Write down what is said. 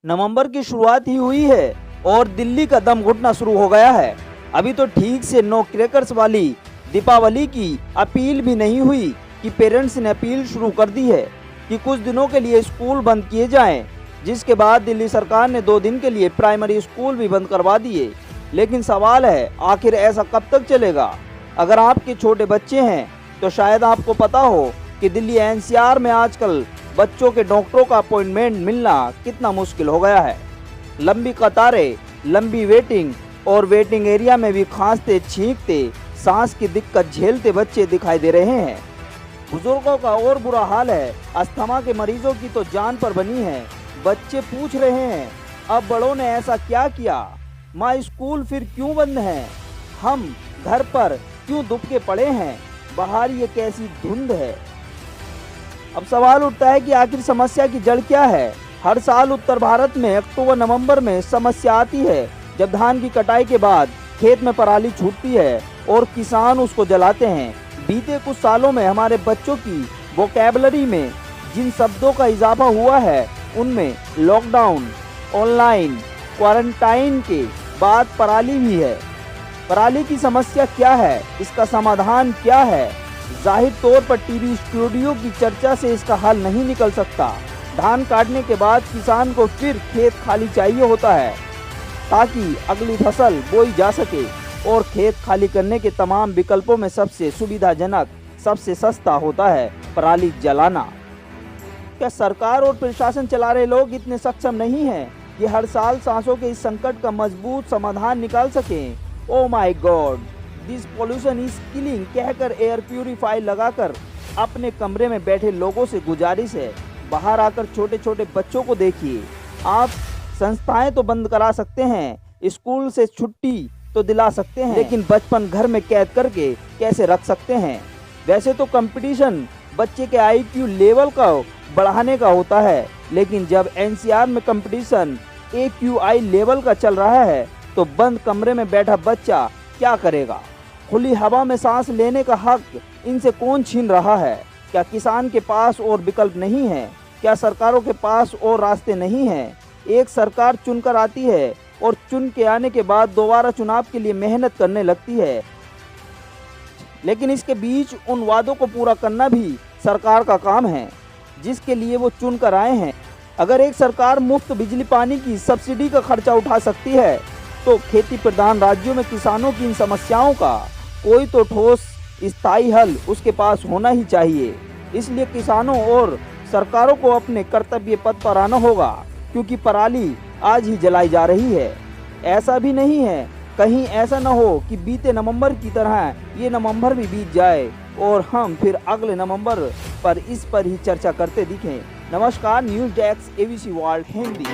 नवंबर की शुरुआत ही हुई है और दिल्ली का दम घुटना शुरू हो गया है। अभी तो ठीक से नो क्रैकर्स वाली दीपावली की अपील भी नहीं हुई कि पेरेंट्स ने अपील शुरू कर दी है कि कुछ दिनों के लिए स्कूल बंद किए जाएं, जिसके बाद दिल्ली सरकार ने 2 दिन के लिए प्राइमरी स्कूल भी बंद करवा दिए। लेकिन सवाल है, आखिर ऐसा कब तक चलेगा? अगर आपके छोटे बच्चे हैं तो शायद आपको पता हो कि दिल्ली एनसीआर में आजकल बच्चों के डॉक्टरों का अपॉइंटमेंट मिलना कितना मुश्किल हो गया है। लंबी कतारें, लंबी वेटिंग और वेटिंग एरिया में भी खांसते, छींकते, सांस की दिक्कत झेलते बच्चे दिखाई दे रहे हैं। बुजुर्गों का और बुरा हाल है। अस्थमा के मरीजों की तो जान पर बनी है। बच्चे पूछ रहे हैं, अब बड़ों ने ऐसा क्या किया? माँ, स्कूल फिर क्यों बंद हैं? हम घर पर क्यों दुबके पड़े हैं? बाहर ये कैसी धुंध है? अब सवाल उठता है कि आखिर समस्या की जड़ क्या है? हर साल उत्तर भारत में अक्टूबर नवंबर में समस्या आती है, जब धान की कटाई के बाद खेत में पराली छूटती है और किसान उसको जलाते हैं। बीते कुछ सालों में हमारे बच्चों की वोकैबुलरी में जिन शब्दों का इजाफा हुआ है, उनमें लॉकडाउन, ऑनलाइन, क्वारंटाइन के बाद पराली भी है। पराली की समस्या क्या है? इसका समाधान क्या है? जाहिर तौर पर टीवी स्टूडियो की चर्चा से इसका हल नहीं निकल सकता। धान काटने के बाद किसान को फिर खेत खाली चाहिए होता है ताकि अगली फसल बोई जा सके, और खेत खाली करने के तमाम विकल्पों में सबसे सुविधाजनक, सबसे सस्ता होता है पराली जलाना। क्या सरकार और प्रशासन चला रहे लोग इतने सक्षम नहीं हैं कि हर साल सांसों के इस संकट का मजबूत समाधान निकाल सकें? Oh my God, this pollution is killing कहकर एयर प्यूरिफायर लगाकर अपने कमरे में बैठे लोगों से गुजारिश है, बाहर आकर छोटे छोटे बच्चों को देखिए। आप संस्थाएं तो बंद करा सकते हैं, स्कूल से छुट्टी तो दिला सकते हैं, लेकिन बचपन घर में कैद करके कैसे रख सकते हैं? वैसे तो कंपटीशन बच्चे के IQ लेवल का बढ़ाने का होता है, लेकिन जब एनसीआर में कंपटीशन AQI लेवल का चल रहा है, तो बंद कमरे में बैठा बच्चा क्या करेगा? खुली हवा में सांस लेने का हक इनसे कौन छीन रहा है? क्या किसान के पास और विकल्प नहीं है? क्या सरकारों के पास और रास्ते नहीं हैं? एक सरकार चुनकर आती है और चुन के आने के बाद दोबारा चुनाव के लिए मेहनत करने लगती है, लेकिन इसके बीच उन वादों को पूरा करना भी सरकार का काम है जिसके लिए वो चुन कर आए हैं। अगर एक सरकार मुफ्त बिजली पानी की सब्सिडी का खर्चा उठा सकती है, तो खेती प्रधान राज्यों में किसानों की इन समस्याओं का कोई तो ठोस स्थायी हल उसके पास होना ही चाहिए। इसलिए किसानों और सरकारों को अपने कर्तव्य पथ पर आना होगा, क्योंकि पराली आज ही जलाई जा रही है। ऐसा भी नहीं है, कहीं ऐसा न हो कि बीते नवंबर की तरह ये नवंबर भी बीत जाए और हम फिर अगले नवंबर पर इस पर ही चर्चा करते दिखें। नमस्कार, news desk ABC world Hindi.